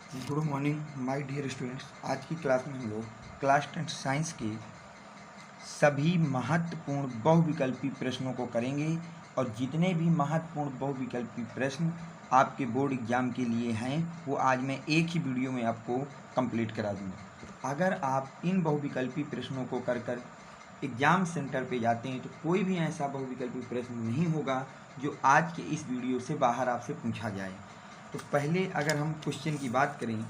Good morning my dear students. आज की class में हम लोग क्लास 10 साइंस के सभी महत्वपूर्ण बहुविकल्पी प्रश्नों को करेंगे और जितने भी महत्वपूर्ण बहुविकल्पी प्रश्न आपके बोर्ड एग्जाम के लिए हैं वो आज मैं एक ही वीडियो में आपको कंप्लीट करा दूँगा। अगर आप इन बहुविकल्पी प्रश्नों को कर कर एग्ज़ाम सेंटर पे जाते हैं तो कोई भी ऐसा बहुविकल्पी प्रश्न नहीं होगा जो आज के इस वीडियो से बाहर आपसे पूछा जाए। तो पहले अगर हम क्वेश्चन की बात करें,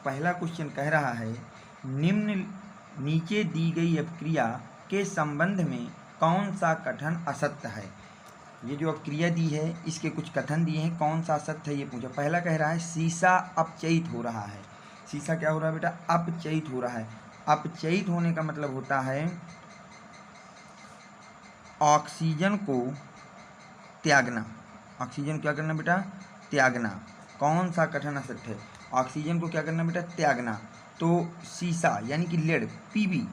पहला क्वेश्चन कह रहा है निम्न नीचे दी गई अपक्रिया के संबंध में कौन सा कथन असत्य है। ये जो अपक्रिया दी है इसके कुछ कथन दिए हैं, कौन सा असत्य है ये पूछा। पहला कह रहा है शीशा अपचयित हो रहा है। शीशा क्या हो रहा है बेटा? अपचयित हो रहा है। अपचयित होने का मतलब होता है ऑक्सीजन को त्यागना। ऑक्सीजन क्या करना बेटा? त्यागना। कौन सा कथन असत्य है? ऑक्सीजन को क्या करना बेटा? त्यागना। तो शीशा यानी कि लेड पीबी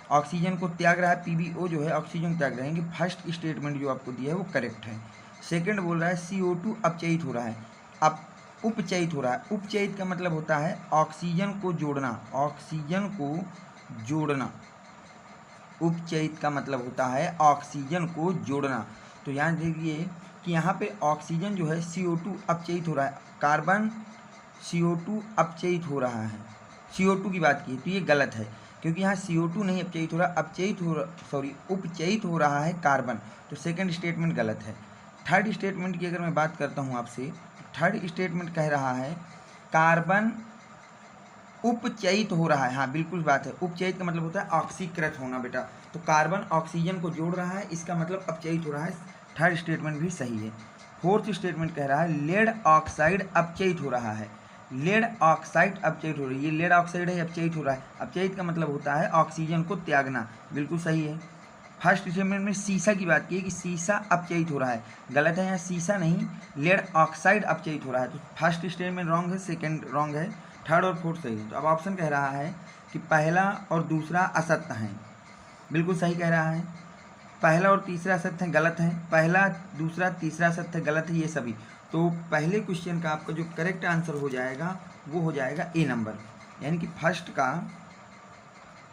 ऑक्सीजन को त्याग रहा है, पीबीओ जो है ऑक्सीजन को त्याग रहा है कि फर्स्ट स्टेटमेंट जो आपको दिया है वो करेक्ट है। सेकंड बोल रहा है CO2 अपचयित हो रहा है। अब उपचयित हो रहा है। उपचयित का मतलब होता है ऑक्सीजन को जोड़ना। ऑक्सीजन को जोड़ना। उपचयित का मतलब होता है ऑक्सीजन को जोड़ना। तो यहाँ देखिए कि यहाँ पे ऑक्सीजन जो है CO2 अपचयित हो रहा है, कार्बन CO2 अपचयित हो रहा है। CO2 की बात की तो ये गलत है क्योंकि यहाँ CO2 नहीं अपचयित हो रहा, उपचयित हो रहा है कार्बन। तो सेकंड स्टेटमेंट गलत है। थर्ड स्टेटमेंट की अगर मैं बात करता हूँ आपसे, थर्ड स्टेटमेंट कह रहा है कार्बन उपचयित हो रहा है। हाँ बिल्कुल बात है, उपचयित का मतलब होता है ऑक्सीकृत होना बेटा। तो कार्बन ऑक्सीजन को जोड़ रहा है, इसका मतलब अपचयित हो रहा है। थर्ड स्टेटमेंट भी सही है। फोर्थ स्टेटमेंट कह रहा है लेड ऑक्साइड अपचयित हो रहा है। लेड ऑक्साइड अपचयित हो रही है। ये लेड ऑक्साइड है, अपचयित हो रहा है। अपचयित का मतलब होता है ऑक्सीजन को त्यागना, बिल्कुल सही है। फर्स्ट स्टेटमेंट में शीशा की बात की है कि शीशा अपचयित हो रहा है, गलत है। यहाँ शीशा नहीं, लेड ऑक्साइड अपचयित हो रहा है। तो फर्स्ट स्टेटमेंट रॉन्ग है, सेकंड रॉन्ग है, थर्ड और फोर्थ सही है। तो अब ऑप्शन कह रहा है कि पहला और दूसरा असत्य हैं, बिल्कुल सही कह रहा है। पहला और तीसरा सत्य है, गलत है। पहला दूसरा तीसरा सत्य है, गलत है ये सभी। तो पहले क्वेश्चन का आपका जो करेक्ट आंसर हो जाएगा वो हो जाएगा ए नंबर, यानी कि फर्स्ट का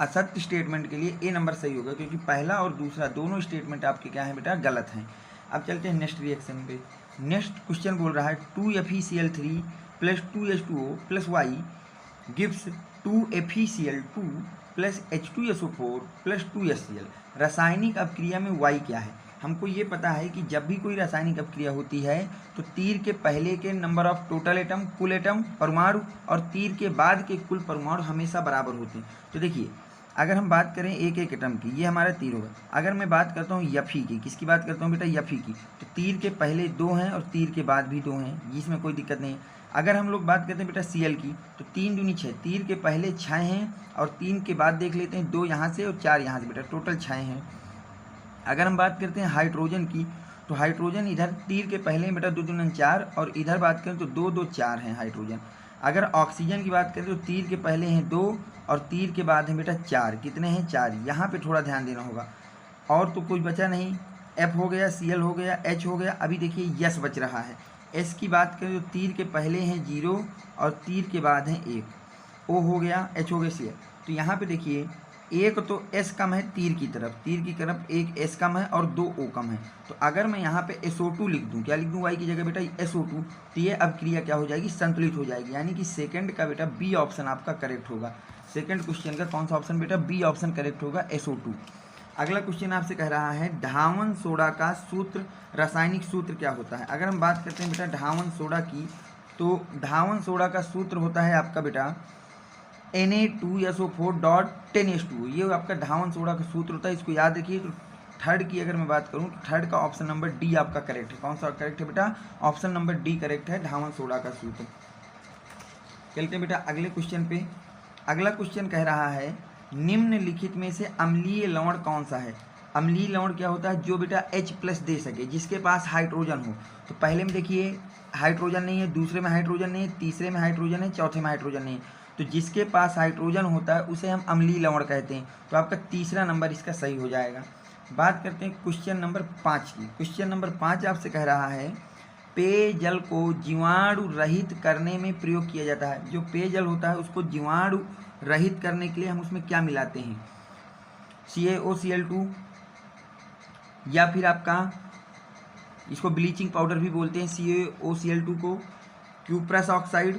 असत्य स्टेटमेंट के लिए ए नंबर सही होगा क्योंकि पहला और दूसरा दोनों स्टेटमेंट आपके क्या है बेटा? गलत हैं। अब चलते हैं नेक्स्ट रिएक्शन पे। नेक्स्ट क्वेश्चन बोल रहा है 2FeCl3 + 2H2O + Y gives 2FeCl2 + H2SO4 + 2HCl। रासायनिक अपक्रिया में Y क्या है? हमको ये पता है कि जब भी कोई रासायनिक अपक्रिया होती है तो तीर के पहले के नंबर ऑफ टोटल एटम, कुल एटम परमाणु, और तीर के बाद के कुल परमाणु हमेशा बराबर होते हैं। तो देखिए अगर हम बात करें एक एक एटम की, ये हमारा तीर होगा। अगर मैं बात करता हूँ यफी की, किसकी बात करता हूँ बेटा? यफी की। तो तीर के पहले 2 हैं और तीर के बाद भी 2 हैं, इसमें कोई दिक्कत नहीं है। अगर हम लोग बात करते हैं बेटा Cl की, तो 3 दूनी 6, तीर के पहले 6 हैं और 3 के बाद देख लेते हैं 2 यहाँ से और 4 यहाँ से, बेटा टोटल 6 हैं। अगर हम बात करते हैं हाइड्रोजन की, तो हाइड्रोजन इधर तीर के पहले बेटा 2 दूनी 4 और इधर बात करें तो 2 2 4 हैं हाइड्रोजन। अगर ऑक्सीजन की बात करें तो तीर के पहले हैं 2 और तीर के बाद है बेटा 4, कितने हैं? 4। यहाँ पे थोड़ा ध्यान देना होगा। और तो कुछ बचा नहीं, F हो गया, Cl हो गया, H हो गया। अभी देखिए यस बच रहा है। S की बात करें तो तीर के पहले हैं 0 और तीर के बाद हैं 1, O हो गया, H हो गया, Cl। तो यहाँ पे देखिए एक तो S कम है तीर की तरफ एक S कम है और 2 O कम है। तो अगर मैं यहाँ पे SO2 लिख दूँ, क्या लिख दूँ Y की जगह बेटा? SO2। तो ये अपक्रिया क्या हो जाएगी? संतुलित हो जाएगी, यानी कि सेकंड का बेटा बी ऑप्शन आपका करेक्ट होगा। सेकंड क्वेश्चन का कौन सा ऑप्शन बेटा? बी ऑप्शन करेक्ट होगा, SO2। अगला क्वेश्चन आपसे कह रहा है ढावन सोडा का सूत्र, रासायनिक सूत्र क्या होता है? अगर हम बात करते हैं बेटा ढावन सोडा की, तो ढावन सोडा का सूत्र होता है आपका बेटा Na2SO4.10H2। ये आपका ढावन सोडा का सूत्र होता है, इसको याद रखिए। तो थर्ड की अगर मैं बात करूँ तो थर्ड का ऑप्शन नंबर डी आपका करेक्ट है। कौन सा करेक्ट है बेटा? ऑप्शन नंबर डी करेक्ट है, ढावन सोडा का सूत्र। चलते हैं बेटा अगले क्वेश्चन पे। अगला क्वेश्चन कह रहा है निम्नलिखित में से अम्लीय लवण कौन सा है? अम्लीय लवण क्या होता है? जो बेटा H+ दे सके, जिसके पास हाइड्रोजन हो। तो पहले में देखिए हाइड्रोजन नहीं है, दूसरे में हाइड्रोजन नहीं है, तीसरे में हाइड्रोजन है, चौथे में हाइड्रोजन नहीं है। तो जिसके पास हाइड्रोजन होता है उसे हम अम्लीय लवण कहते हैं। तो आपका तीसरा नंबर इसका सही हो जाएगा। बात करते हैं क्वेश्चन नंबर 5 की। क्वेश्चन नंबर 5 आपसे कह रहा है पेयजल को जीवाणु रहित करने में प्रयोग किया जाता है। जो पेयजल होता है उसको जीवाणु रहित करने के लिए हम उसमें क्या मिलाते हैं, CaOCl2 या फिर आपका इसको ब्लीचिंग पाउडर भी बोलते हैं CaOCl2 को, cuprous oxide,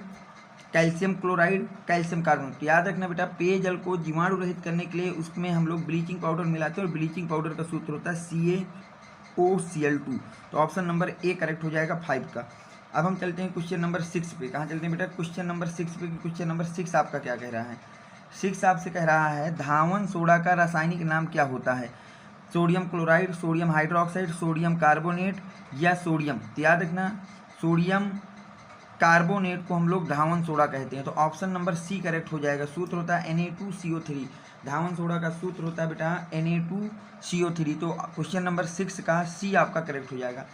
calcium chloride, calcium carbonate. तो याद रखना बेटा, पेयजल को जीवाणु रहित करने के लिए उसमें हम लोग ब्लीचिंग पाउडर मिलाते हैं और ब्लीचिंग पाउडर का सूत्र होता है CaOCl2। तो ऑप्शन नंबर ए करेक्ट हो जाएगा 5 का। अब हम चलते हैं क्वेश्चन नंबर 6 पे। कहाँ चलते हैं बेटा, क्वेश्चन नंबर 6 पे। क्वेश्चन नंबर 6 आपका क्या कह रहा है, 6 आपसे कह रहा है धावन सोडा का रासायनिक नाम क्या होता है, sodium chloride, sodium hydroxide, sodium carbonate या सोडियम। तो याद रखना सोडियम कार्बोनेट को हम लोग धावन सोडा कहते हैं। तो ऑप्शन नंबर सी करेक्ट हो जाएगा। सूत्र होता है Na2CO3। धावन सोडा का सूत्र होता है बेटा Na2CO3। तो क्वेश्चन नंबर 6 का सी आपका करेक्ट हो जाएगा।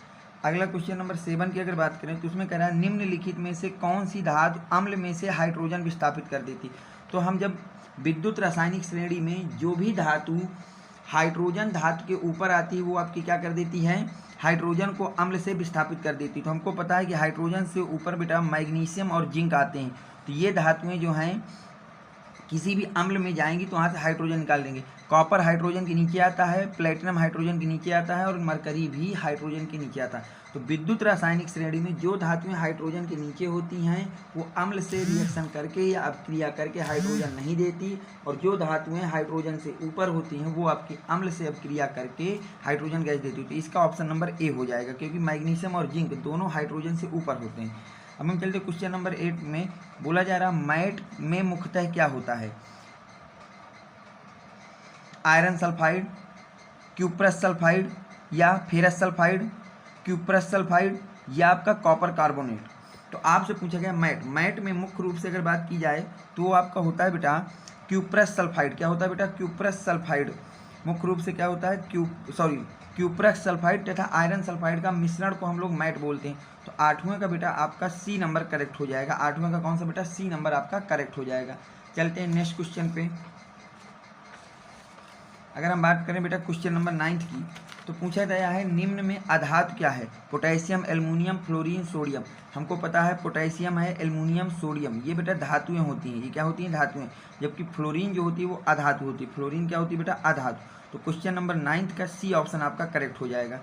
अगला क्वेश्चन नंबर 7 की अगर बात करें तो उसमें कह रहा है निम्नलिखित में से कौन सी धातु अम्ल में से हाइड्रोजन विस्थापित कर देती। तो हम जब विद्युत रासायनिक श्रेणी में जो भी धातु हाइड्रोजन धातु के ऊपर आती है वो आपकी क्या कर देती है, हाइड्रोजन को अम्ल से विस्थापित कर देती है। तो हमको पता है कि हाइड्रोजन से ऊपर बेटा मैग्नीशियम और जिंक आते हैं। तो ये धातुएं जो हैं किसी भी अम्ल में जाएंगी तो वहाँ से हाइड्रोजन निकाल देंगे। कॉपर हाइड्रोजन के नीचे आता है, प्लेटिनम हाइड्रोजन के नीचे आता है और मरकरी भी हाइड्रोजन के नीचे आता है। तो विद्युत रासायनिक श्रेणी में जो धातुएं हाइड्रोजन के नीचे होती हैं वो अम्ल से रिएक्शन करके या अपक्रिया करके हाइड्रोजन नहीं देती, और जो धातुएं हाइड्रोजन से ऊपर होती हैं वो आपकी अम्ल से अपक्रिया करके हाइड्रोजन गैस देती है। तो इसका ऑप्शन नंबर ए हो जाएगा, क्योंकि मैग्नीशियम और जिंक दोनों हाइड्रोजन से ऊपर होते हैं। अब हम चलते क्वेश्चन नंबर 8 में। बोला जा रहा मैट में मुख्यतः क्या होता है, आयरन सल्फाइड, क्यूप्रस सल्फाइड या फेरस सल्फाइड, क्यूप्रस सल्फाइड या आपका कॉपर कार्बोनेट। तो आपसे पूछा गया मैट में मुख्य रूप से अगर बात की जाए तो आपका होता है बेटा क्यूप्रस सल्फाइड। क्या होता है बेटा, क्यूप्रस सल्फाइड मुख्य रूप से क्या होता है, क्यूप्रस सल्फाइड तथा आयरन सल्फाइड का मिश्रण को हम लोग मैट बोलते हैं। तो 8वें का बेटा आपका सी नंबर करेक्ट हो जाएगा। 8वें का कौन सा बेटा, सी नंबर आपका करेक्ट हो जाएगा। चलते हैं नेक्स्ट क्वेश्चन पे। अगर हम बात करें बेटा क्वेश्चन नंबर 9 की, तो पूछा गया है निम्न में अधातु क्या है, पोटेशियम, एल्युमिनियम, फ्लोरीन, सोडियम। हमको पता है पोटेशियम है, एल्युमिनियम, सोडियम, ये बेटा धातुएं होती हैं। ये क्या होती हैं, धातुएं। जबकि फ्लोरीन जो होती है वो अधातु होती है। फ्लोरीन क्या होती है बेटा, अधातु। तो क्वेश्चन नंबर 9 का सी ऑप्शन आपका करेक्ट हो जाएगा।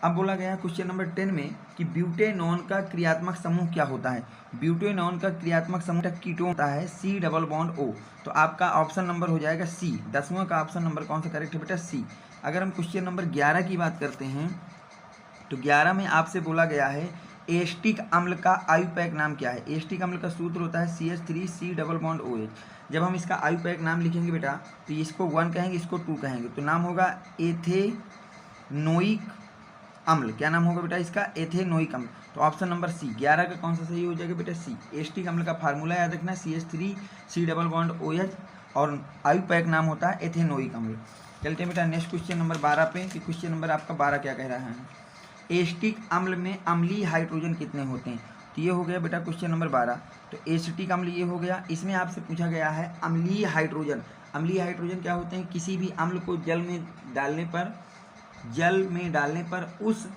अब बोला गया है क्वेश्चन नंबर 10 में कि ब्यूटेनॉन का क्रियात्मक समूह क्या होता है। ब्यूटेनॉन का क्रियात्मक समूह कीटोन होता है C डबल बॉन्ड O। तो आपका ऑप्शन नंबर हो जाएगा सी। 10वें का ऑप्शन नंबर कौन सा करेक्ट है बेटा, सी। अगर हम क्वेश्चन नंबर 11 की बात करते हैं तो 11 में आपसे बोला गया है एस्टिक अम्ल का आयुपैक नाम क्या है। एस्टिक अम्ल का सूत्र होता है CH3C डबल बॉन्ड OH। जब हम इसका आयुपैक नाम लिखेंगे बेटा तो इसको 1 कहेंगे, इसको 2 कहेंगे, तो नाम होगा एथेनोइक अम्ल। क्या नाम होगा बेटा इसका, एथेनोइक अम्ल। तो ऑप्शन नंबर सी 11 का कौन सा सही हो जाएगा बेटा, सी। एस्टिक अम्ल का फार्मूला याद रखना CH3C डबल बॉन्ड OH और आयुपैक नाम होता है एथेनोइक अम्ल। चलते हैं बेटा नेक्स्ट क्वेश्चन नंबर 12 पे कि क्वेश्चन नंबर आपका 12 क्या कह रहा है, एस्टिक अम्ल में अम्लीय हाइड्रोजन कितने होते हैं। तो ये हो गया बेटा क्वेश्चन नंबर 12। तो एसिटिक अम्ल ये हो गया। इसमें आपसे पूछा गया है अम्लीय हाइड्रोजन। अम्लीय हाइड्रोजन क्या होते हैं, किसी भी अम्ल को जल में डालने पर उस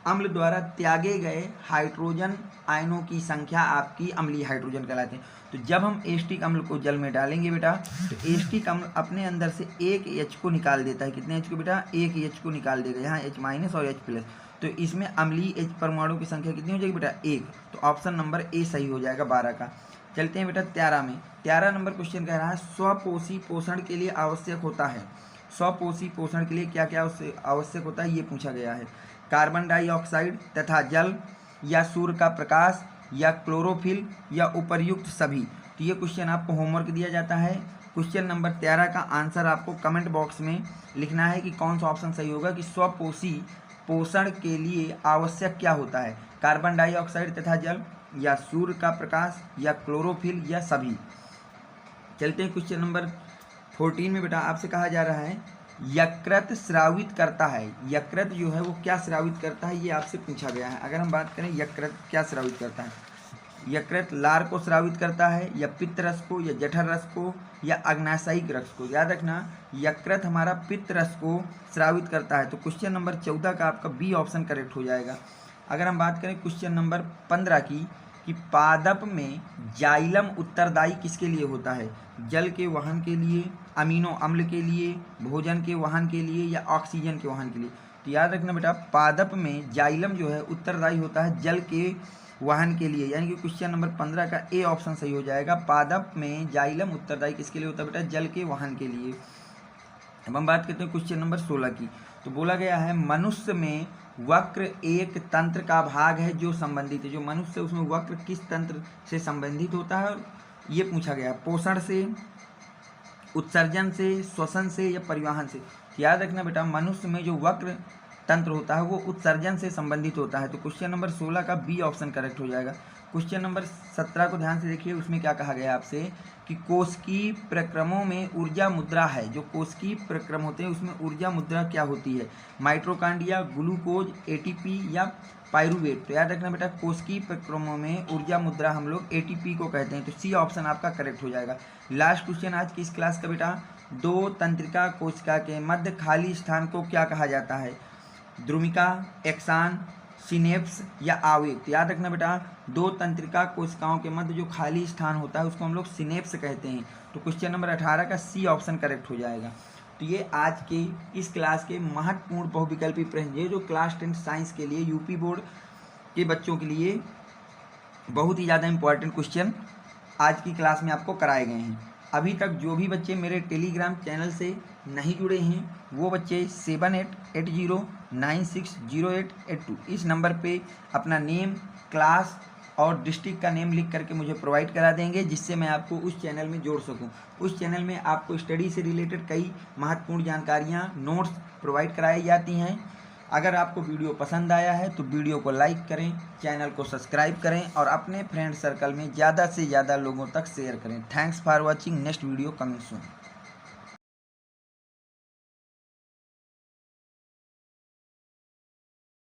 अम्ल द्वारा त्यागे गए हाइड्रोजन आयनों की संख्या आपकी अम्लीय हाइड्रोजन कहलाते हैं। तो जब हम एस्टिक अम्ल को जल में डालेंगे बेटा तो एस्टिक अम्ल अपने अंदर से एक H को निकाल देता है। कितने H को बेटा, एक H को निकाल देगा, यहाँ H- और H+। तो इसमें अम्लीय H परमाणु की संख्या कितनी हो जाएगी बेटा, 1। तो ऑप्शन नंबर ए सही हो जाएगा 12 का। चलते हैं बेटा 13 में। 13 नंबर क्वेश्चन कह रहा है स्वपोषी पोषण के लिए आवश्यक होता है। स्वपोषी पोषण के लिए क्या क्या आवश्यक होता है ये पूछा गया है। कार्बन डाइऑक्साइड तथा जल, या सूर्य का प्रकाश, या क्लोरोफिल, या उपर्युक्त सभी। तो ये क्वेश्चन आपको होमवर्क दिया जाता है। क्वेश्चन नंबर 13 का आंसर आपको कमेंट बॉक्स में लिखना है कि कौन सा ऑप्शन सही होगा कि स्वपोषी पोषण के लिए आवश्यक क्या होता है, कार्बन डाइऑक्साइड तथा जल, या सूर्य का प्रकाश, या क्लोरोफिल, या सभी। चलते हैं क्वेश्चन नंबर 14 में बेटा आपसे कहा जा रहा है यकृत स्रावित करता है। यकृत जो है वो क्या स्रावित करता है ये आपसे पूछा गया है। अगर हम बात करें यकृत क्या स्रावित करता है, यकृत लार को स्रावित करता है, या पित्त रस को, या जठर रस को, या अग्नाशयिक रस को। याद रखना यकृत हमारा पित्त रस को स्रावित करता है। तो क्वेश्चन नंबर 14 का आपका बी ऑप्शन करेक्ट हो जाएगा। अगर हम बात करें क्वेश्चन नंबर 15 की, कि पादप में जाइलम उत्तरदायी किसके लिए होता है? जल के वहन के लिए, अमीनो अम्ल के लिए, भोजन के वहन के लिए या ऑक्सीजन के वहन के लिए? तो याद रखना बेटा, पादप में जाइलम जो है उत्तरदायी होता है जल के वहन के लिए, यानी कि क्वेश्चन नंबर 15 का ए ऑप्शन सही हो जाएगा। पादप में जाइलम उत्तरदायी किसके लिए होता है बेटा? जल के वहन के लिए। अब हम बात करते हैं क्वेश्चन नंबर 16 की। तो बोला गया है मनुष्य में वक्र एक तंत्र का भाग है जो संबंधित है। जो मनुष्य है उसमें वक्र किस तंत्र से संबंधित होता है? और ये पूछा गया पोषण से, उत्सर्जन से, श्वसन से या परिवहन से? याद रखना बेटा, मनुष्य में जो वक्र तंत्र होता है वो उत्सर्जन से संबंधित होता है। तो क्वेश्चन नंबर 16 का बी ऑप्शन करेक्ट हो जाएगा। क्वेश्चन नंबर 17 को ध्यान से देखिए, उसमें क्या कहा गया आपसे कि कोशिकीय प्रक्रमों में ऊर्जा मुद्रा है। जो कोशिकीय प्रक्रम होते हैं उसमें ऊर्जा मुद्रा क्या होती है? माइटोकॉन्ड्रिया, ग्लूकोज, एटीपी या पाइरूवेट? तो याद रखना बेटा, कोशिकीय प्रक्रमों में ऊर्जा मुद्रा हम लोग एटीपी को कहते हैं। तो सी ऑप्शन आपका करेक्ट हो जाएगा। लास्ट क्वेश्चन आज की इस क्लास का बेटा, दो तंत्रिका कोशिका के मध्य खाली स्थान को क्या कहा जाता है? द्रुमिका, एक्सान, सिनेप्स या आवेग? तो याद रखना बेटा, दो तंत्रिका कोशिकाओं के मध्य जो खाली स्थान होता है उसको हम लोग सिनेप्स कहते हैं। तो क्वेश्चन नंबर 18 का सी ऑप्शन करेक्ट हो जाएगा। तो ये आज के इस क्लास के महत्वपूर्ण बहुविकल्पी प्रश्न, ये जो क्लास 10 साइंस के लिए यूपी बोर्ड के बच्चों के लिए बहुत ही ज़्यादा इंपॉर्टेंट क्वेश्चन आज की क्लास में आपको कराए गए हैं। अभी तक जो भी बच्चे मेरे टेलीग्राम चैनल से नहीं जुड़े हैं वो बच्चे 7880960882 इस नंबर पे अपना नेम, क्लास और डिस्ट्रिक्ट का नेम लिख करके मुझे प्रोवाइड करा देंगे, जिससे मैं आपको उस चैनल में जोड़ सकूं। उस चैनल में आपको स्टडी से रिलेटेड कई महत्वपूर्ण जानकारियां, नोट्स प्रोवाइड कराई जाती हैं। अगर आपको वीडियो पसंद आया है तो वीडियो को लाइक करें, चैनल को सब्सक्राइब करें और अपने फ्रेंड सर्कल में ज़्यादा से ज़्यादा लोगों तक शेयर करें। Thanks for watching. Next video coming soon.